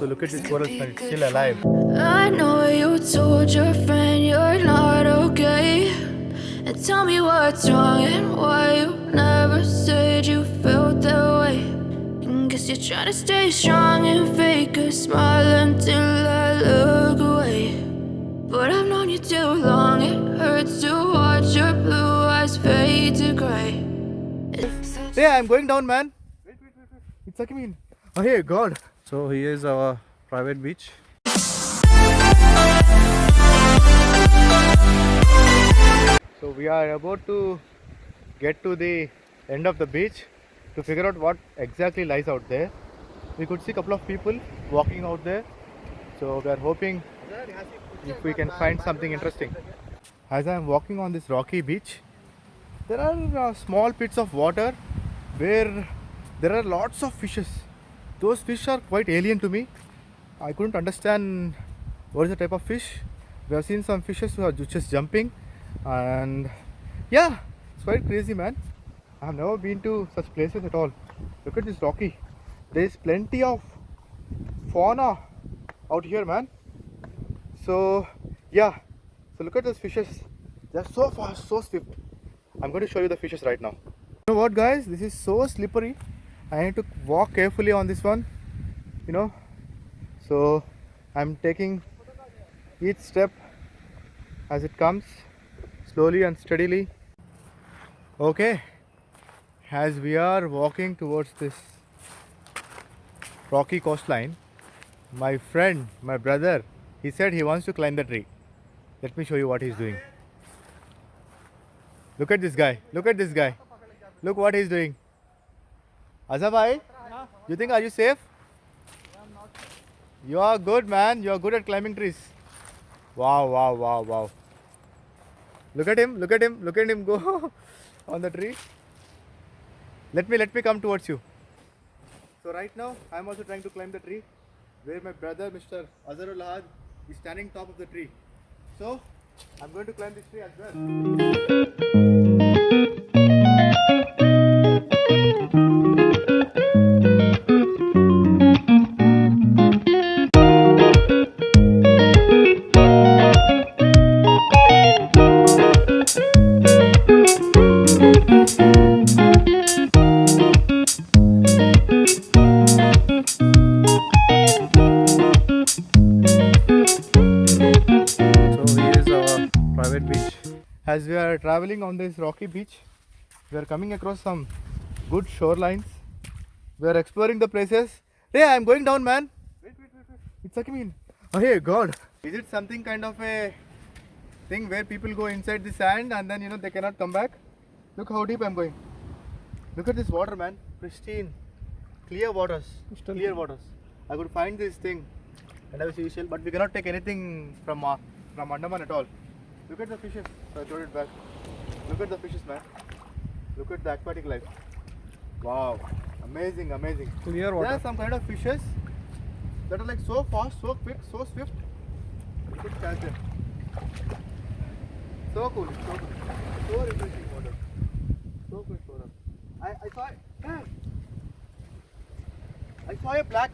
So look at this coral snake, it's still alive. I know you told your friend you're not okay. And tell me what's wrong and why you never said you felt that way. And guess you're trying to stay strong and fake a smile until I look away. But I've known you too long, it hurts to watch your blue eyes fade to grey. Hey, I'm going down, man. Wait. It's sucking me in. Oh, hey, God. So here is our private beach. So we are about to get to the end of the beach to figure out what exactly lies out there. We could see a couple of people walking out there. So we are hoping if we can find something interesting. As I am walking on this rocky beach, there are small pits of water where there are lots of fishes. Those fish are quite alien to me. I couldn't understand what is the type of fish. We have seen some fishes who are just jumping, and yeah, it's quite crazy, man. I have never been to such places at all. Look at this rocky. There is plenty of fauna out here, man. So yeah, so look at those fishes. They are so fast, so swift. I'm going to show you the fishes right now. You know what, guys? This is so slippery. I need to walk carefully on this one. So I'm taking each step as it comes, slowly and steadily. Okay, as we are walking towards this rocky coastline, my friend, my brother, he said he wants to climb the tree. Let me show you what he's doing. Look at this guy. Look at this guy. Look what he's doing. Azhar bhai, you think, are you safe? You are good, man. You are good at climbing trees. Wow. Look at him go on the tree. Let me come towards you. So right now I am also trying to climb the tree where my brother Mr. Azharul Ahad is standing top of the tree. So I'm going to climb this tree as well. Beach. As we are traveling on this rocky beach, we are coming across some good shorelines. We are exploring the places. Hey, I'm going down, man. Wait. It's sucking me in. Oh, hey, God. Is it something kind of a thing where people go inside the sand and then they cannot come back? Look how deep I'm going. Look at this water, man. Pristine, clear waters. Clear waters. I could find this thing and I was seashell, but we cannot take anything from Andaman at all. Look at the fishes. So I throw it back. Look at the fishes, man. Look at the aquatic life. Wow. Amazing. Clear water. There are some kind of fishes that are like so fast, so quick, so swift. You could catch them. So cool. So refreshing water. So good water. I saw a black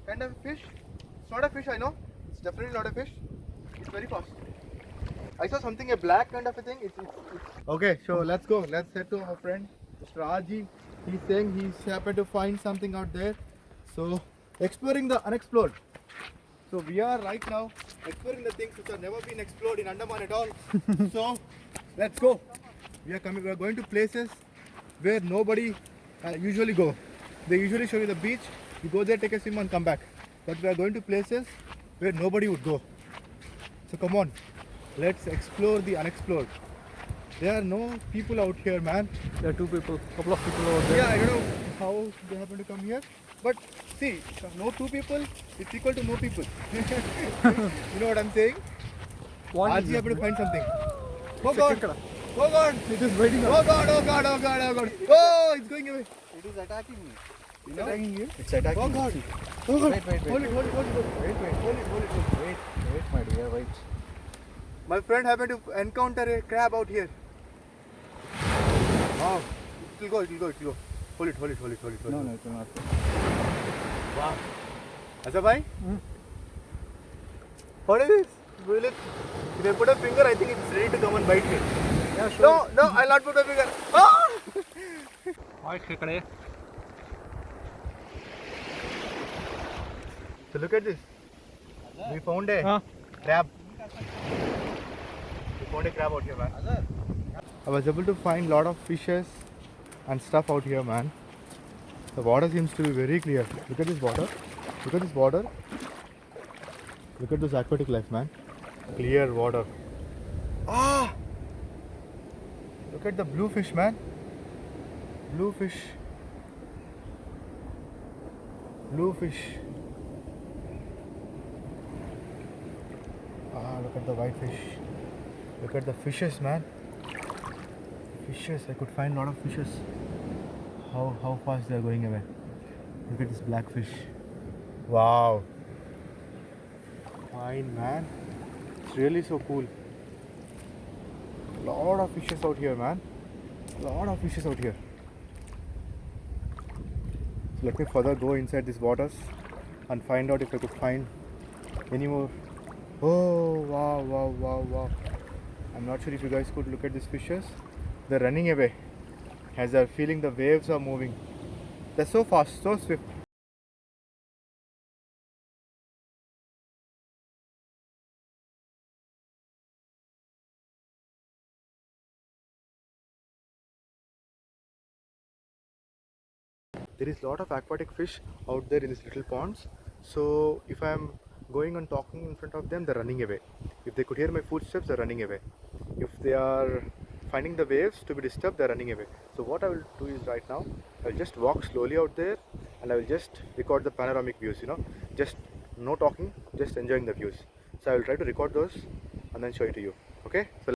kind of fish. It's not a fish, I know. It's definitely not a fish. It's very fast. I saw something, a black kind of a thing. It's Okay, so let's go. Let's head to our friend, Mr. Raji. He's saying he's happened to find something out there. So, exploring the unexplored. So, we are right now exploring the things which have never been explored in Andaman at all. So, let's go. We are going to places where nobody usually go. They usually show you the beach. You go there, take a swim and come back. But we are going to places where nobody would go. So come on, let's explore the unexplored. There are no people out here, man. There are couple of people over there. Yeah, I don't know how they happen to come here. But see, no two people, it's equal to no people. You know what I'm saying? Aji happened to find something. Oh God! Oh God! It is waiting. Oh God! Oh, it's going away. It is attacking me. It's attacking you? It's attacking Oh God! me. Oh God! Wait. Hold it. Wait, my dear, wait. My friend happened to encounter a crab out here. Wow. It will go. Hold it. No, it will not. Wow. Asa bhai? What is this? Will it? If I put a finger, I think it's ready to come and bite me. Yeah, sure. No, no, I'll not put a finger. Ah! White khekade. So look at this. We found a Huh? crab. We found a crab out here, man. I was able to find lot of fishes and stuff out here, man. The water seems to be very clear. Look at this water. Look at this water. Look at this aquatic life, man. Clear water. Ah! Look at the blue fish, man. Blue fish. Blue fish. Ah, look at the white fish. Look at the fishes, man. Fishes. I could find a lot of fishes. How fast they are going away. Look at this black fish. Wow. Fine, man. It's really so cool. Lot of fishes out here, man. Lot of fishes out here. So let me further go inside these waters and find out if I could find any more. Oh, wow, wow, wow, wow. I'm not sure if you guys could look at these fishes. They're running away as they're feeling the waves are moving. They're so fast, so swift. There is a lot of aquatic fish out there in these little ponds. So if I'm going and talking in front of them, they're running away. If they could hear my footsteps, they're running away. If they are finding the waves to be disturbed, they're running away. So what I will do is right now, I'll just walk slowly out there and I will just record the panoramic views, just no talking, just enjoying the views. So I will try to record those and then show it to you. Okay? So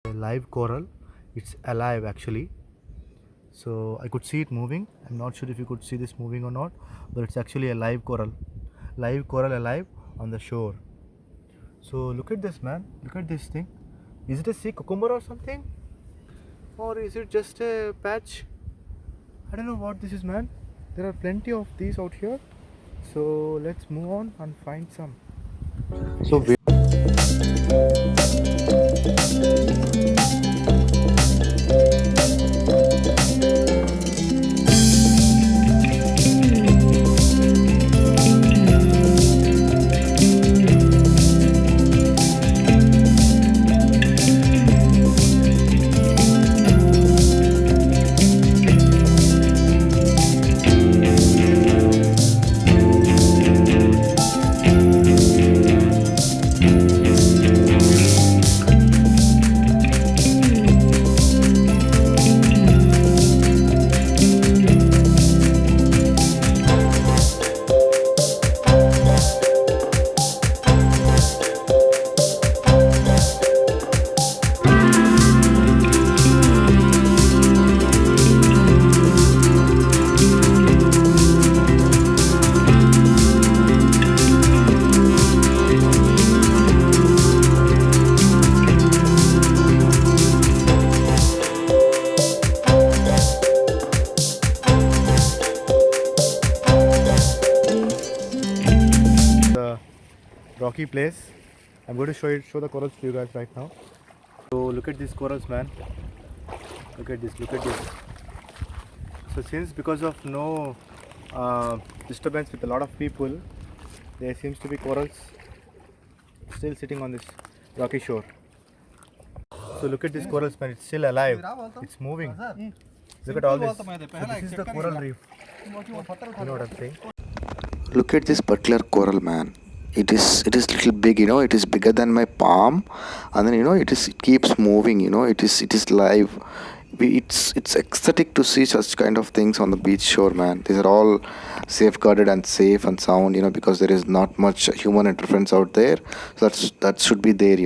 a live coral, it's alive actually. So I could see it moving. I'm not sure if you could see this moving or not, but it's actually a live coral alive on the shore. So look at this, man. Look at this thing. Is it a sea cucumber or something, or is it just a patch? I don't know what this is, man. There are plenty of these out here, so let's move on and find some. So rocky place. I'm going to show the corals to you guys right now. So look at these corals, man. Look at this. So since because of no disturbance with a lot of people, there seems to be corals still sitting on this rocky shore. So look at this corals, man. It's still alive. It's moving. Look at all this. So this is the coral reef. You know what I'm saying? Look at this particular coral, man. It is little big, it is bigger than my palm, and then it keeps moving, it is live. it's ecstatic to see such kind of things on the beach shore, man. These are all safeguarded and safe and sound, because there is not much human interference out there. So that should be there,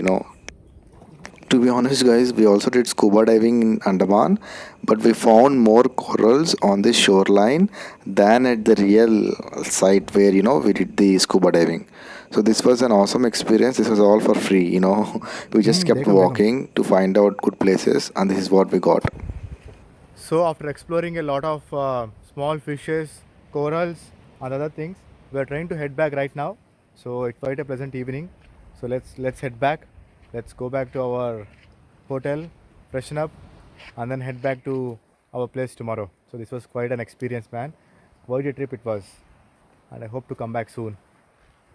To be honest, guys, we also did scuba diving in Andaman, but we found more corals on the shoreline than at the real site where we did the scuba diving. So this was an awesome experience. This was all for free, We just kept देखो, देखो. walking to find out good places, and this is what we got. So after exploring a lot of small fishes, corals, and other things, we are trying to head back right now. So it's quite a pleasant evening. So let's head back. Let's go back to our hotel, freshen up, and then head back to our place tomorrow. So this was quite an experience, man. Quite a trip it was, and I hope to come back soon.